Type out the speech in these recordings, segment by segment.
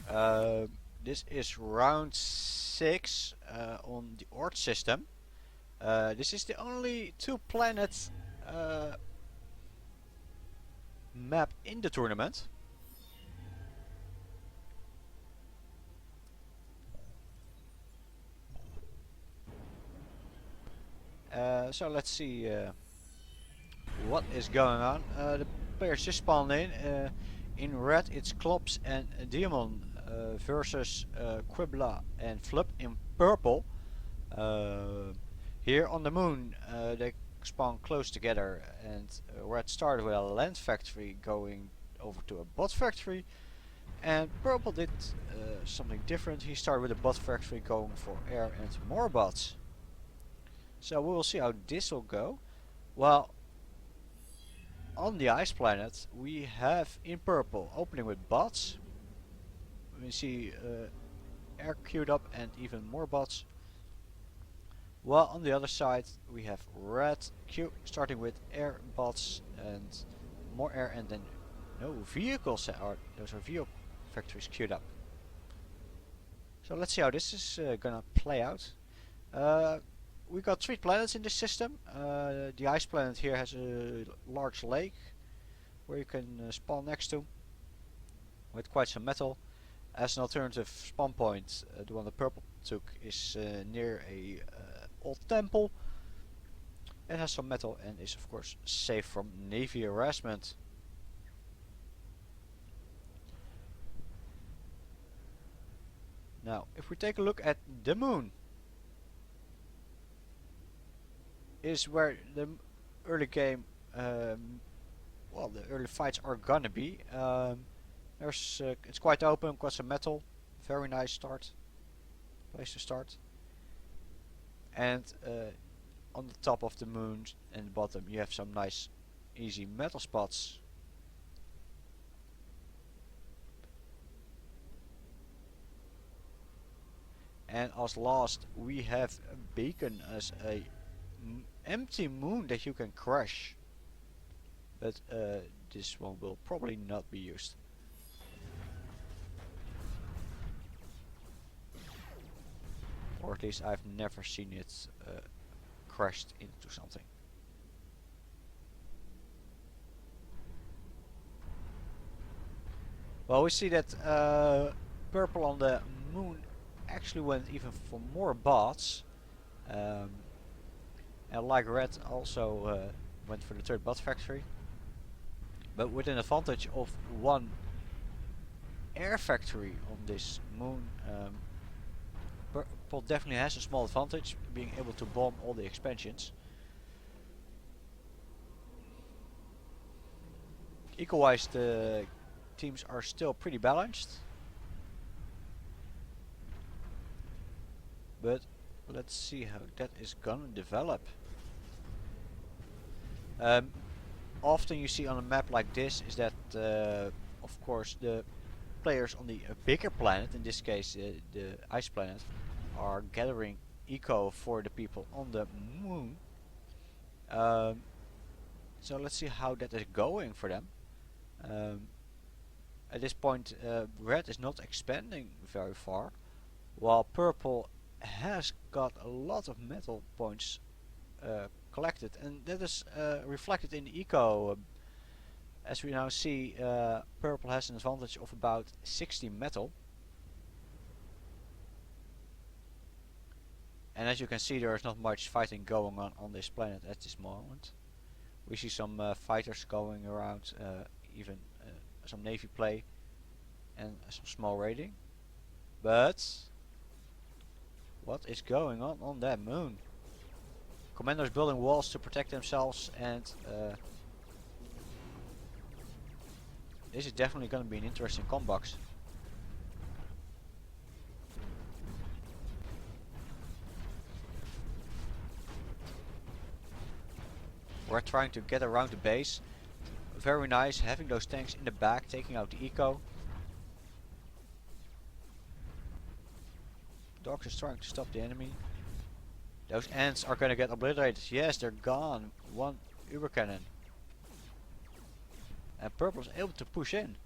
Uh, this is round 6 on the Oort system. This is the only 2 planet map in the tournament. So let's see what is going on. The players just spawned in. In red it's Klops and Demon versus Quibbla and Flip in purple. Here on the moon they spawn close together, and red started with a land factory going over to a bot factory, and purple did something different. He started with a bot factory going for air and more bots. So we will see how this will go. Well, on the ice planet we have in purple opening with bots. We see air queued up and even more bots. While on the other side we have red queue starting with air bots and more air, and then no vehicles are, those are vehicle factories queued up. So let's see how this is gonna play out. We got 3 planets in this system. The ice planet here has a large lake where you can spawn next to with quite some metal. As an alternative spawn point, the one the purple took is near a old temple. It has some metal and is of course safe from navy harassment. Now, if we take a look at the moon, is where the early game, well, the early fights are gonna be. It's quite open, got some metal, very nice start, place to start. And on the top of the moon and the bottom you have some nice easy metal spots. And as last we have a beacon as a empty moon that you can crash, but this one will probably not be used. Or at least I've never seen it crashed into something. Well, we see that purple on the moon actually went even for more bots, and like red also went for the third bot factory, but with an advantage of 1 air factory on this moon. Purple definitely has a small advantage, being able to bomb all the expansions. Eco-wise the teams are still pretty balanced, but let's see how that is gonna develop. Often you see on a map like this is that of course the players on the bigger planet, in this case the ice planet, are gathering eco for the people on the moon. So let's see how that is going for them. At this point red is not expanding very far, while purple has got a lot of metal points collected, and that is reflected in the eco. As we now see, purple has an advantage of about 60 metal. And as you can see, there is not much fighting going on this planet at this moment. We see some fighters going around, even some navy play and some small raiding. But what is going on that moon? Commanders building walls to protect themselves, and this is definitely going to be an interesting combox. We're trying to get around the base. Very nice, having those tanks in the back, taking out the eco. Dogs is trying to stop the enemy. Those ants are gonna get obliterated. Yes, they're gone. 1 Uber cannon. And purple is able to push in.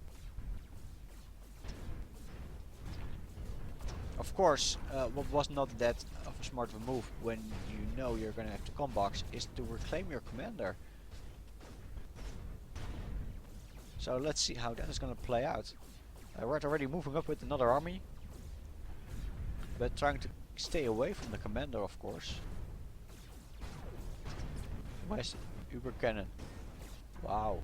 Of course, what was not that of a smart of a move when you know you're gonna have to combox is to reclaim your commander. So let's see how that is gonna play out. We're already moving up with another army, but trying to stay away from the commander, of course. Where's Uber Cannon? Wow.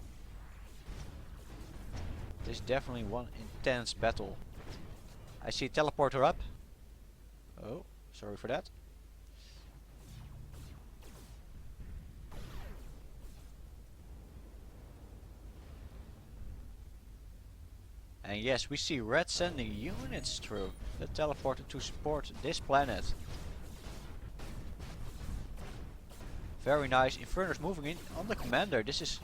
This is definitely one intense battle. I see teleporter up. Oh, sorry for that. And yes, we see Red sending units through the teleporter to support this planet. Very nice. Inferno's moving in on the commander. This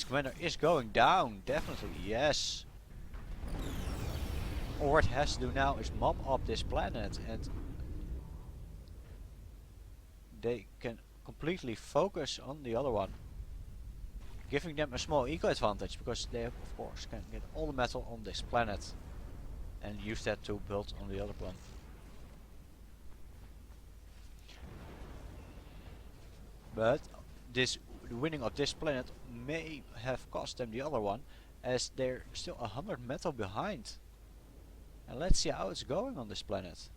commander is going down, definitely, yes. All what it has to do now is mop up this planet, and they can completely focus on the other one, giving them a small eco advantage, because they of course can get all the metal on this planet and use that to build on the other one. But this winning of this planet may have cost them the other one, as they're still 100 metal behind. And let's see how it's going on this planet.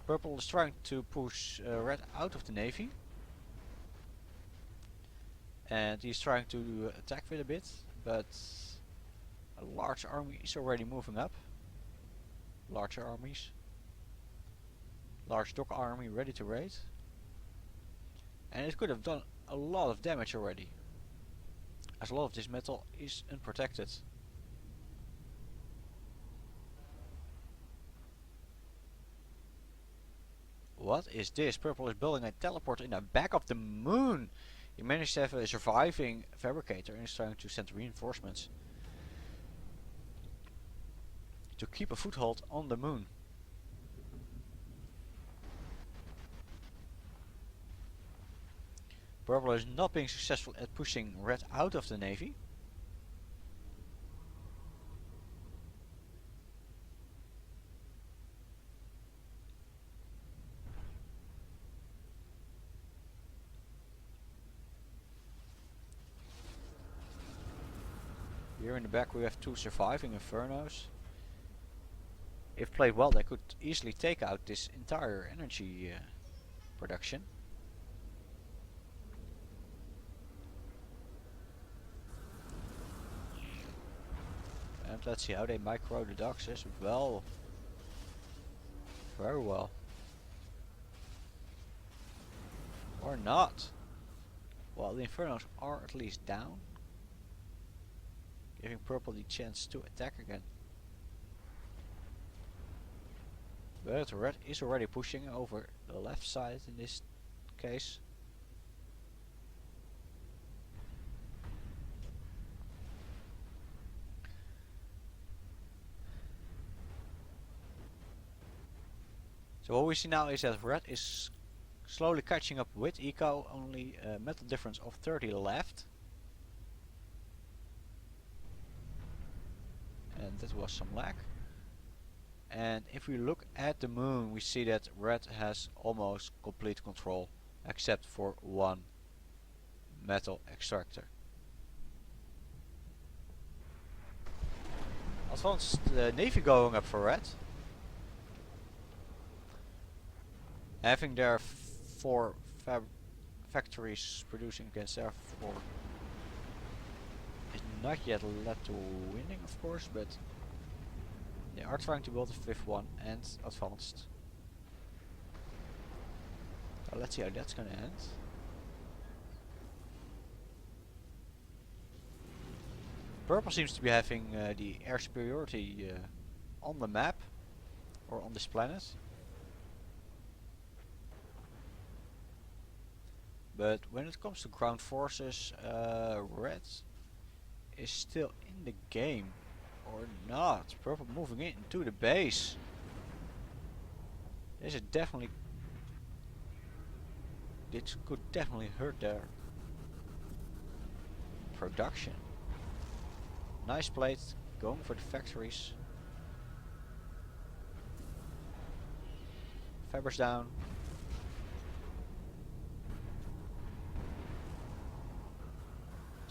Purple is trying to push red out of the navy, and he's trying to attack with a bit, but a large army is already moving up. Larger armies. Large dock army ready to raid. And it could have done a lot of damage already, as a lot of this metal is unprotected. What is this? Purple is building a teleport in the back of the moon. He managed to have a surviving fabricator and is trying to send reinforcements to keep a foothold on the moon. Purple is not being successful at pushing red out of the navy. Here in the back we have two surviving infernos. If played well, they could easily take out this entire energy production. And let's see how they micro the doxes. Well, very well. Or not. Well, the infernos are at least down, giving purple the chance to attack again. But red is already pushing over the left side in this case. So what we see now is that red is slowly catching up with eco, only a metal difference of 30 left. And that was some lag. And if we look at the moon, we see that red has almost complete control, except for one metal extractor. Advanced navy going up for red. Having their 4 factories producing against their 4 is not yet led to winning, of course, but they are trying to build a 5th one and advanced. So let's see how that's gonna end. Purple seems to be having the air superiority on the map, or on this planet. But when it comes to ground forces, red is still in the game. Or not. Purple moving into the base. This could definitely hurt their production. Nice plate going for the factories. Fibers down.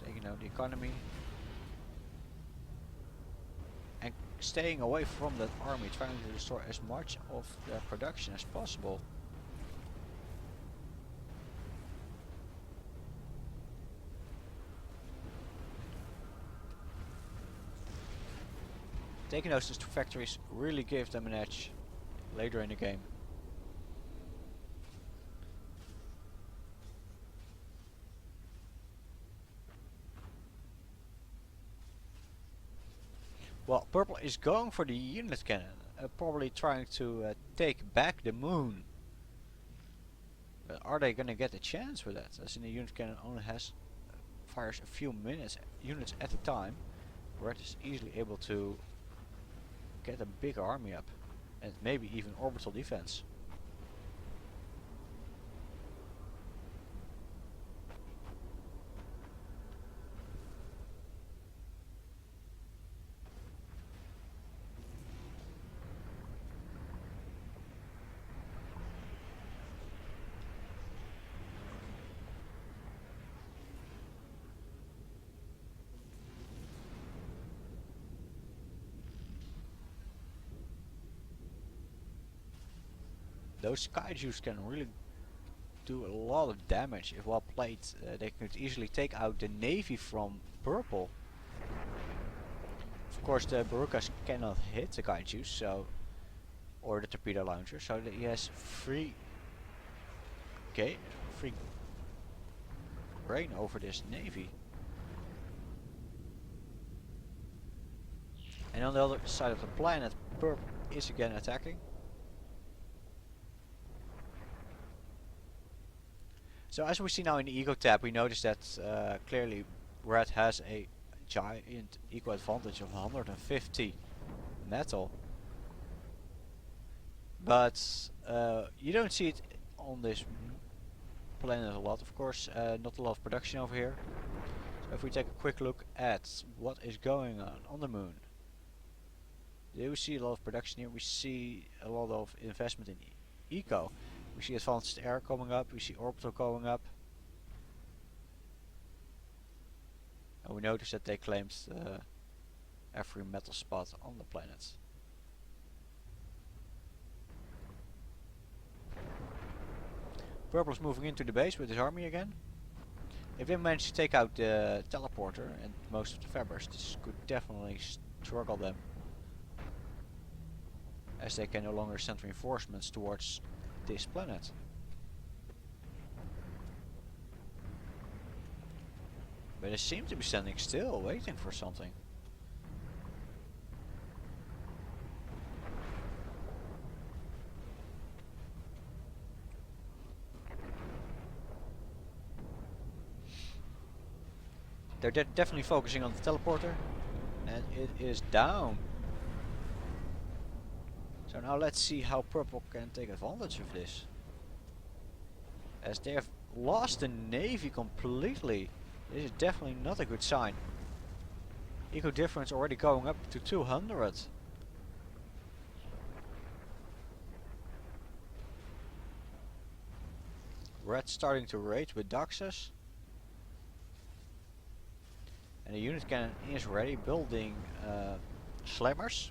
Taking out the economy. And staying away from that army, trying to destroy as much of their production as possible. Taking those two factories really gave them an edge later in the game. Well, purple is going for the unit cannon, probably trying to take back the moon. But are they gonna get a chance with that? As in the unit cannon only fires a few units at a time. Red is easily able to get a big army up, and maybe even orbital defense. Those kaijus can really do a lot of damage if well played. They could easily take out the navy from purple. Of course the Barukas cannot hit the kaijus, so, or the torpedo launcher, so that he has free reign over this navy. And on the other side of the planet, purple is again attacking. So as we see now in the Eco tab, we notice that clearly Red has a giant eco advantage of 150 metal. But you don't see it on this planet a lot, of course. Not a lot of production over here. So if we take a quick look at what is going on the moon. Do we see a lot of production here? We see a lot of investment in eco. We see advanced air coming up, we see orbital going up. And we notice that they claimed every metal spot on the planet. Purple's moving into the base with his army again. If they manage to take out the teleporter and most of the fabrics, this could definitely struggle them, as they can no longer send reinforcements towards this planet. But they seem to be standing still, waiting for something. They're definitely focusing on the teleporter, and it is down. So now let's see how purple can take advantage of this. As they have lost the navy completely. This is definitely not a good sign. Eco difference already going up to 200. Red starting to raid with Daxus. And the unit cannon is ready, building slammers.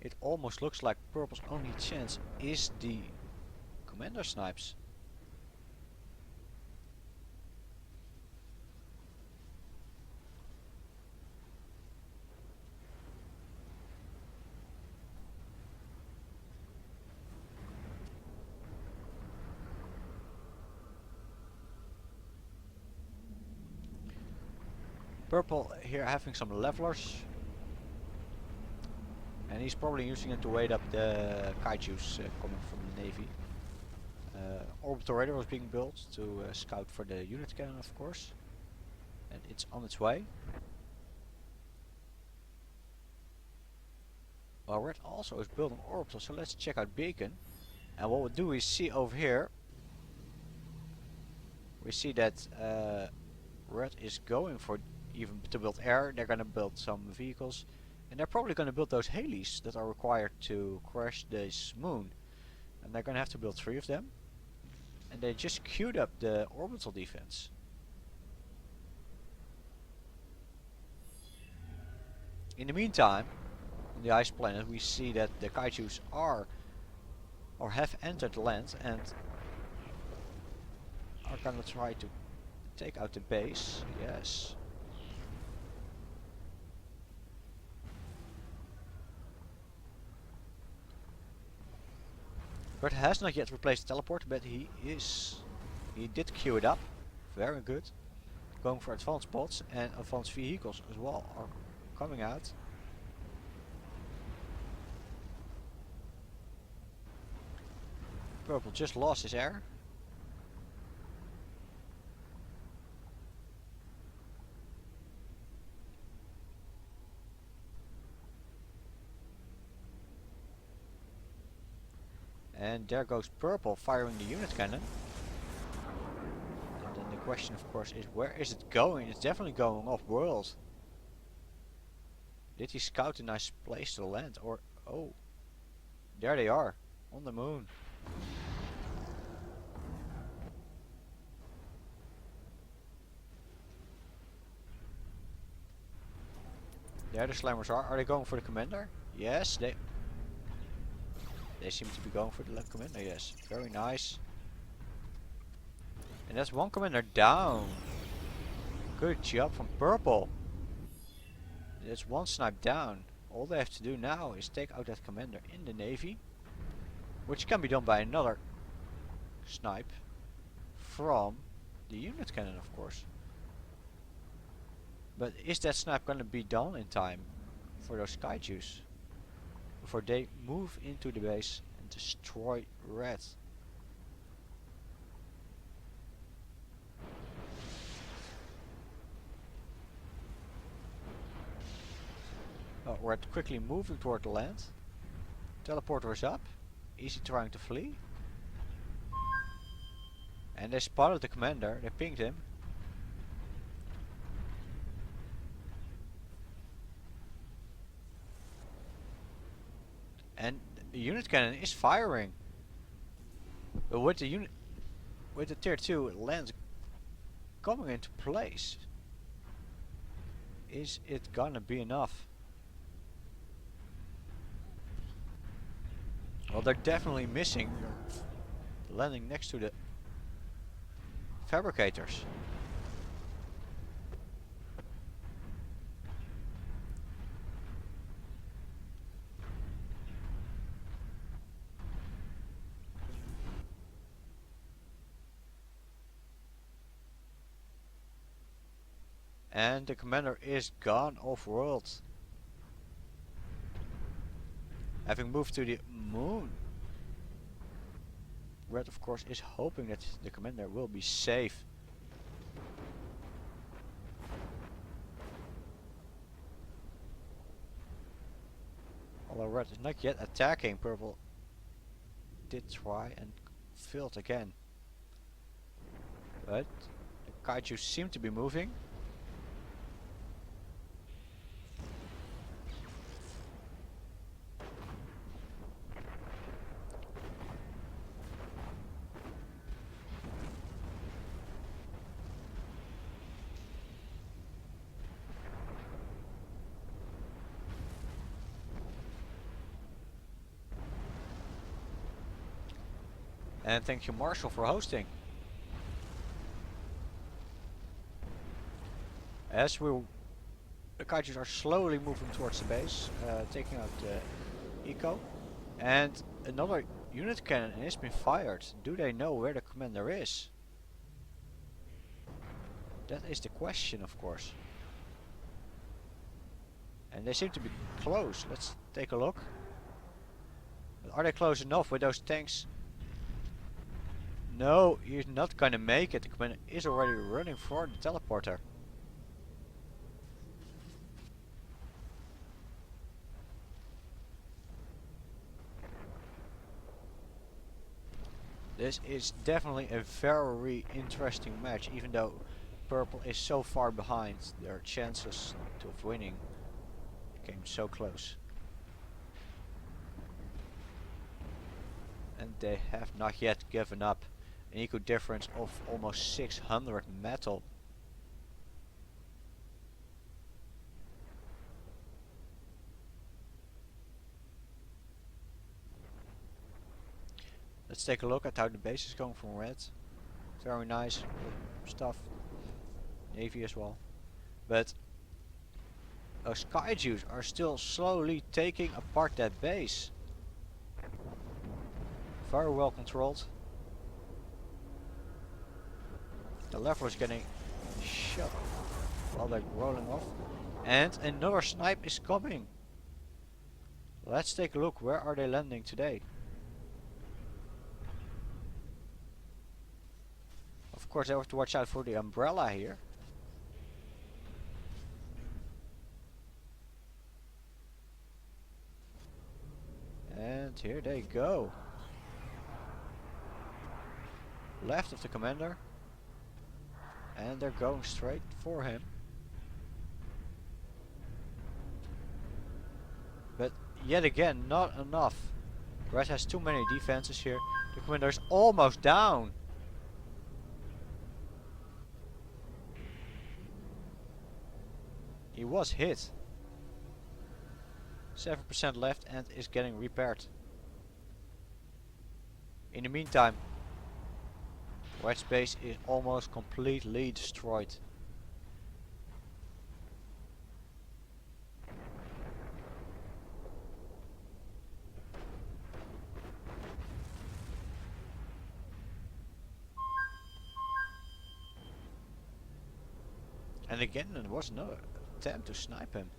It almost looks like purple's only chance is the commander snipes. Purple here having some levelers. And he's probably using it to wait up the kaijus coming from the navy. Orbital radar was being built to scout for the unit cannon, of course. And it's on its way. Well, Red also is building orbital, so let's check out Beacon. And what we do is see over here, we see that Red is going for even to build air. They're gonna build some vehicles, and they're probably gonna build those helis that are required to crash this moon. And they're gonna have to build 3 of them. And they just queued up the orbital defense. In the meantime, on the ice planet, we see that the kaijus are or have entered land and are gonna try to take out the base. Yes. But has not yet replaced the teleport, but he did queue it up. Very good. Going for advanced bots, and advanced vehicles as well are coming out. Purple just lost his air. And there goes Purple firing the unit cannon. And then the question of course is, where is it going? It's definitely going off world. Did he scout a nice place to land, or oh, there they are on the moon. There the slammers are. Are they going for the commander? Yes, they seem to be going for the commander. Yes, very nice. And that's one commander down. Good job from Purple. That's one snipe down. All they have to do now is take out that commander in the navy, which can be done by another snipe from the unit cannon, of course. But is that snipe gonna be done in time for those kaijus before they move into the base and destroy Red? Oh, Red quickly moving toward the land. Teleporter is up. Is he trying to flee? And they spotted the commander. They pinged him. And the unit cannon is firing. But with the tier 2 lands coming into place, is it gonna be enough? Well, they're definitely missing landing next to the fabricators. And the commander is gone off-world, having moved to the moon. Red, of course, is hoping that the commander will be safe. Although Red is not yet attacking, Purple did try and failed again. But the kaiju seem to be moving. And thank you, Marshall, for hosting. As the kaijus are slowly moving towards the base, taking out the eco, and another unit cannon has been fired. Do they know where the commander is? That is the question, of course. And they seem to be close. Let's take a look. But are they close enough with those tanks? No, he's not gonna make it. The commander is already running for the teleporter. This is definitely a very interesting match, even though purple is so far behind. Their chances of winning came so close. And they have not yet given up. An equal difference of almost 600 metal. Let's take a look at how the base is going from red. Very nice stuff. Navy as well. But those kaijus are still slowly taking apart that base. Very well controlled. The lever is getting shut while they're rolling off. And another snipe is coming. Let's take a look. Where are they landing today? Of course, I have to watch out for the umbrella here. And here they go. Left of the commander. And they're going straight for him. But yet again, not enough. Red has too many defenses here. The commander is almost down. He was hit. 7% left and is getting repaired. In the meantime, Red's base is almost completely destroyed. And again, there was no attempt to snipe him.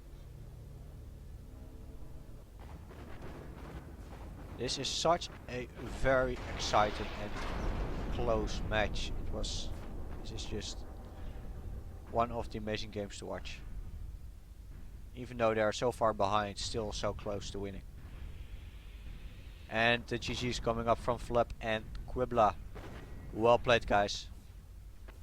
This is such a very exciting and close match. This is just one of the amazing games to watch. Even though they are so far behind, still so close to winning. And the GG is coming up from Flip and Quibbla. Well played, guys.